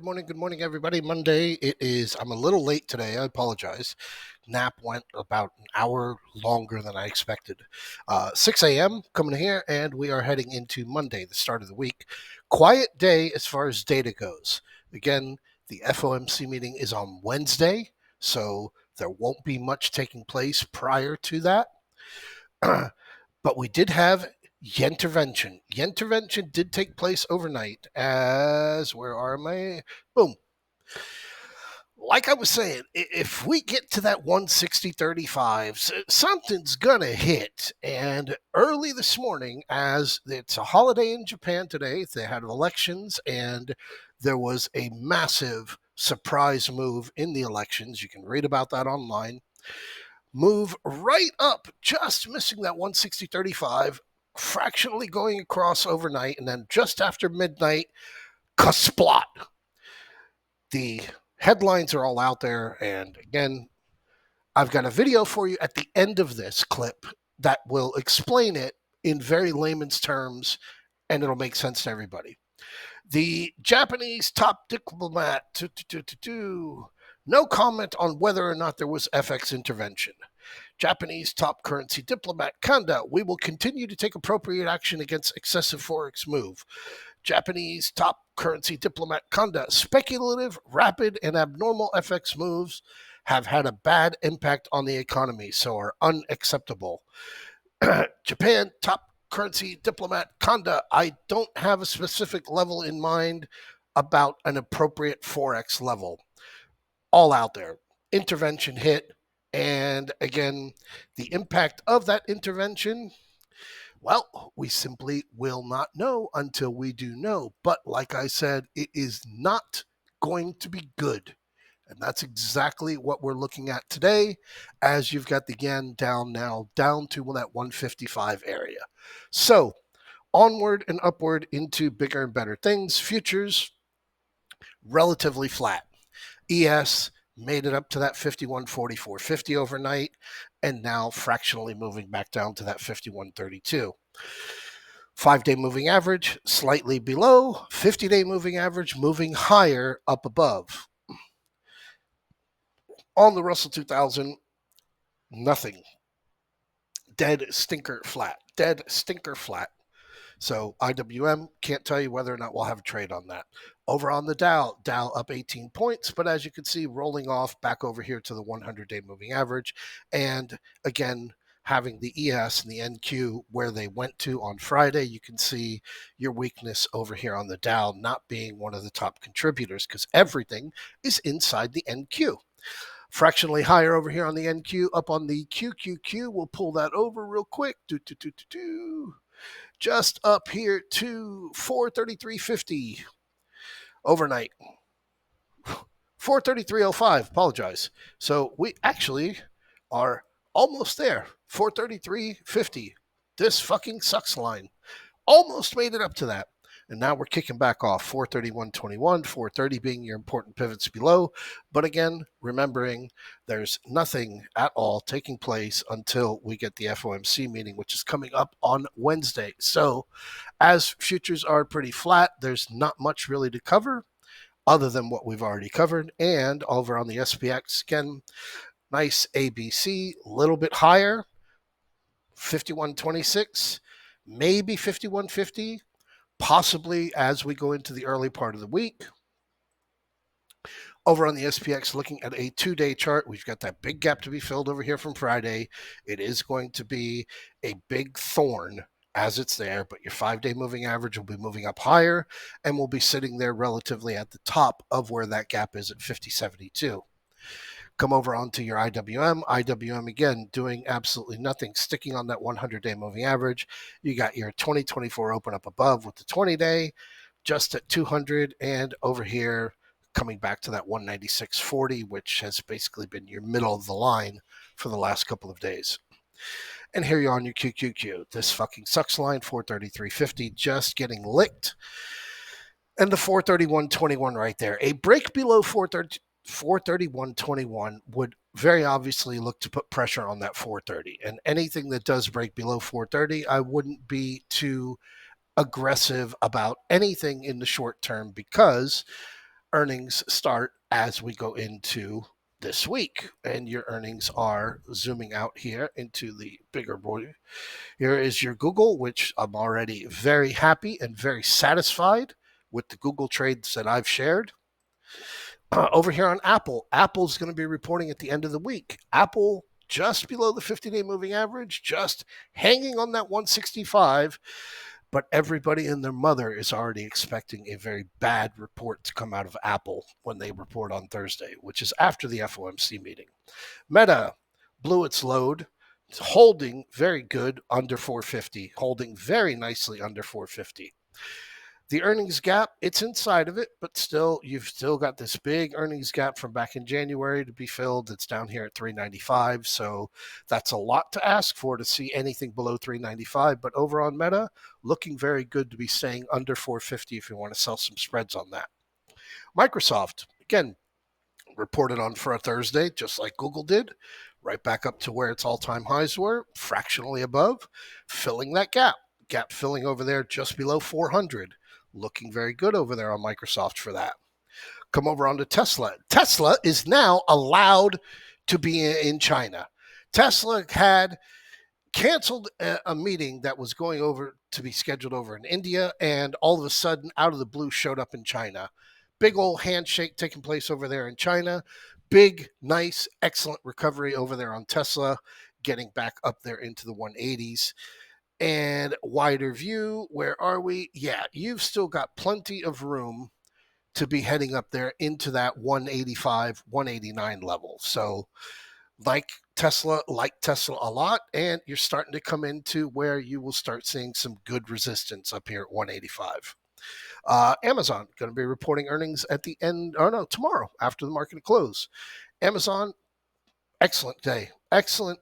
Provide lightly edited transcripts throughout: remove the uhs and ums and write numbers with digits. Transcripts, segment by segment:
Good morning, everybody. Monday it is. I'm a little late today. I apologize. Nap went about an hour longer than I expected. 6 a.m. coming here, and we are heading into Monday, the start of the week. Quiet day as far as data goes. Again, the FOMC meeting is on Wednesday, so there won't be much taking place prior to that. But we did have YENTERVENTION. YENTERVENTION did take place overnight as, where are my, boom. Like I was saying, if we get to that 160.35, something's going to hit. And early this morning, as it's a holiday in Japan today, they had elections and there was a massive surprise move in the elections. You can read about that online. Move right up, just missing that 160.35, fractionally going across overnight, and then just after midnight, kasplot. The headlines are all out there, and again, I've got a video for you at the end of this clip that will explain it in very layman's terms, and it'll make sense to everybody. The Japanese top diplomat, no comment on whether or not there was FX intervention. Japanese top currency diplomat Kanda, we will continue to take appropriate action against excessive forex move. Japanese top currency diplomat Kanda, speculative, rapid, and abnormal FX moves have had a bad impact on the economy, so are unacceptable. Japan top currency diplomat Kanda, I don't have a specific level in mind about an appropriate forex level. All out there. Intervention hit. And again, the impact of that intervention, well, we simply will not know until we do know. But like I said, it is not going to be good. And that's exactly what we're looking at today, as you've got the yen down now, down to that 155 area. So onward and upward into bigger and better things. Futures, relatively flat. ES made it up to that 51.4450 overnight, and now fractionally moving back down to that 51.32. 5-day moving average slightly below, 50-day moving average moving higher up above. On the Russell 2000, nothing. Dead stinker flat. Dead stinker flat. So IWM, can't tell you whether or not we'll have a trade on that. Over on the Dow up 18 points, but as you can see, rolling off back over here to the 100-day moving average. And again, having the ES and the NQ where they went to on Friday, you can see your weakness over here on the Dow not being one of the top contributors because everything is inside the NQ. Fractionally higher over here on the NQ, up on the QQQ. We'll pull that over real quick. Just up here to 433.50 overnight. 433.05, apologize. So we actually are almost there. 433.50. This fucking sucks line. Almost made it up to that. And now we're kicking back off 431.21, 430 being your important pivots below. But again, remembering there's nothing at all taking place until we get the FOMC meeting, which is coming up on Wednesday. So as futures are pretty flat, there's not much really to cover other than what we've already covered. And over on the SPX, again, nice ABC, a little bit higher, 51.26, maybe 51.50. Possibly as we go into the early part of the week. Over on the SPX, looking at a 2-day chart, we've got that big gap to be filled over here from Friday. It is going to be a big thorn as it's there, but your 5-day moving average will be moving up higher and will be sitting there relatively at the top of where that gap is at 50.72. Come over onto your IWM. IWM, again, doing absolutely nothing, sticking on that 100-day moving average. You got your 2024 open up above with the 20-day, just at 200, and over here coming back to that 196.40, which has basically been your middle of the line for the last couple of days. And here you're on your QQQ. This fucking sucks line, 433.50, just getting licked. And the 431.21 right there. A break below 431.21 would very obviously look to put pressure on that 430. And anything that does break below 430, I wouldn't be too aggressive about anything in the short term because earnings start as we go into this week, and your earnings are zooming out here into the bigger boy. Here is your Google, which I'm already very happy and very satisfied with the Google trades that I've shared. Over here on Apple, Apple's going to be reporting at the end of the week. Apple just below the 50-day moving average, just hanging on that 165. But everybody and their mother is already expecting a very bad report to come out of Apple when they report on Thursday, which is after the FOMC meeting. Meta blew its load. It's holding very good under 450, holding very nicely under 450. The earnings gap, it's inside of it, but still, you've still got this big earnings gap from back in January to be filled. It's down here at 395, so that's a lot to ask for to see anything below 395. But over on Meta, looking very good to be staying under 450 if you want to sell some spreads on that. Microsoft, again, reported on for a Thursday, just like Google did, right back up to where its all-time highs were, fractionally above, filling that gap. Gap filling over there just below 400. Looking very good over there on Microsoft for that. Come over onto Tesla. Tesla is now allowed to be in China. Tesla had canceled a meeting that was going over to be scheduled over in India, and all of a sudden, out of the blue, showed up in China. Big old handshake taking place over there in China. Big, nice, excellent recovery over there on Tesla, getting back up there into the 180s. And wider view, where are we? Yeah, you've still got plenty of room to be heading up there into that 185, 189 level. So like Tesla a lot, and you're starting to come into where you will start seeing some good resistance up here at 185. Amazon going to be reporting earnings at the end, tomorrow after the market close. Amazon, excellent day. Excellent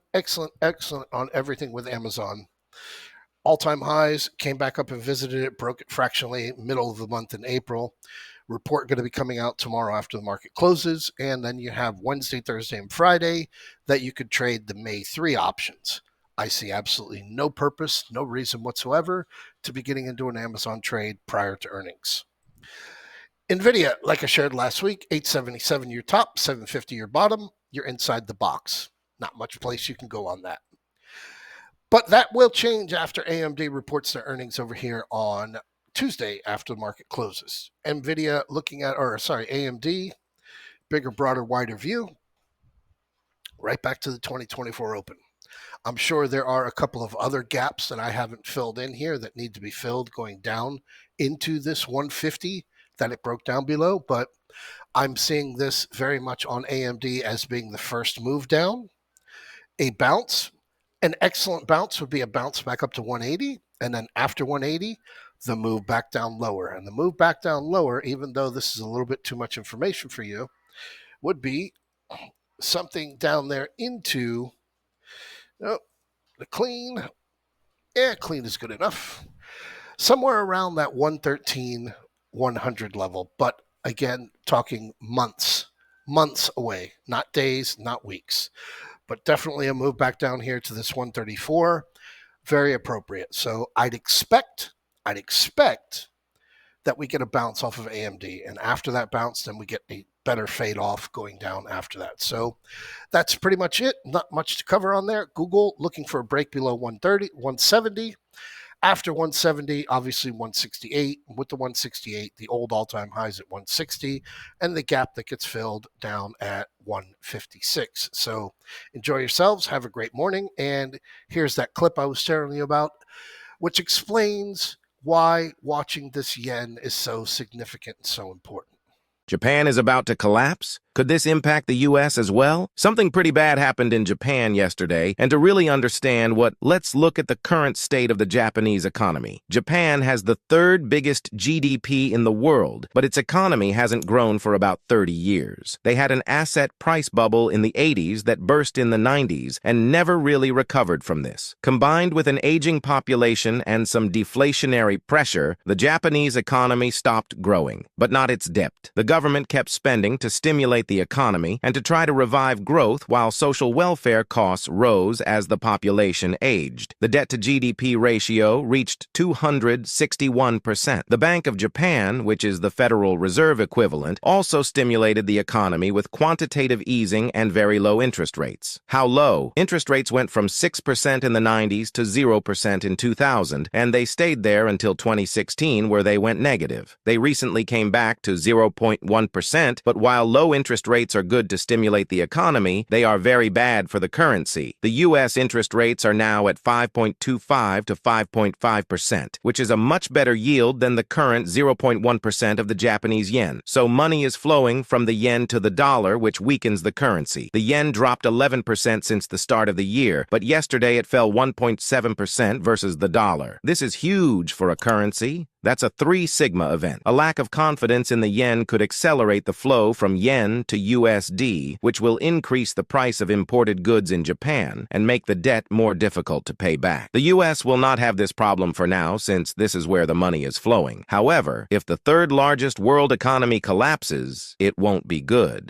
on everything with Amazon. All-time highs, came back up and visited it, broke it fractionally middle of the month in April. Report going to be coming out tomorrow after the market closes, and then you have Wednesday, Thursday, and Friday that you could trade the May 3 options. I see absolutely no purpose, no reason whatsoever to be getting into an Amazon trade prior to earnings. NVIDIA, like I shared last week, 877 your top, 750 your bottom. You're inside the box. Not much place you can go on that. But that will change after AMD reports their earnings over here on Tuesday after the market closes. AMD, bigger, broader, wider view, right back to the 2024 open. I'm sure there are a couple of other gaps that I haven't filled in here that need to be filled going down into this 150 that it broke down below, but I'm seeing this very much on AMD as being the first move down. A bounce. An excellent bounce would be a bounce back up to 180, and then after 180, the move back down lower. And the move back down lower, even though this is a little bit too much information for you, would be something down there into the clean. Yeah, clean is good enough. Somewhere around that 113, 100 level. But again, talking months away, not days, not weeks. But definitely a move back down here to this 134, very appropriate. So I'd expect that we get a bounce off of AMD, and after that bounce, then we get a better fade off going down after that. So that's pretty much it. Not much to cover on there. Google looking for a break below 130, 170. After 170, obviously 168. With the 168, the old all-time highs at 160, and the gap that gets filled down at 156. So enjoy yourselves. Have a great morning. And here's that clip I was telling you about, which explains why watching this yen is so significant and so important. Japan is about to collapse? Could this impact the U.S. as well? Something pretty bad happened in Japan yesterday, and to really understand let's look at the current state of the Japanese economy. Japan has the third biggest GDP in the world, but its economy hasn't grown for about 30 years. They had an asset price bubble in the 80s that burst in the 90s and never really recovered from this. Combined with an aging population and some deflationary pressure, the Japanese economy stopped growing, but not its depth. The government kept spending to stimulate stimulate the economy and to try to revive growth while social welfare costs rose as the population aged. The debt-to-GDP ratio reached 261%. The Bank of Japan, which is the Federal Reserve equivalent, also stimulated the economy with quantitative easing and very low interest rates. How low? Interest rates went from 6% in the 90s to 0% in 2000, and they stayed there until 2016, where they went negative. They recently came back to 0.1%, but while low interest rates are good to stimulate the economy, they are very bad for the currency. The U.S. interest rates are now at 5.25 to 5.5%, which is a much better yield than the current 0.1% of the Japanese yen. So money is flowing from the yen to the dollar, which weakens the currency. The yen dropped 11% since the start of the year, but yesterday it fell 1.7% versus the dollar. This is huge for a currency. That's a 3 sigma event. A lack of confidence in the yen could accelerate the flow from yen to USD, which will increase the price of imported goods in Japan and make the debt more difficult to pay back. The US will not have this problem for now, since this is where the money is flowing. However, if the third largest world economy collapses, it won't be good.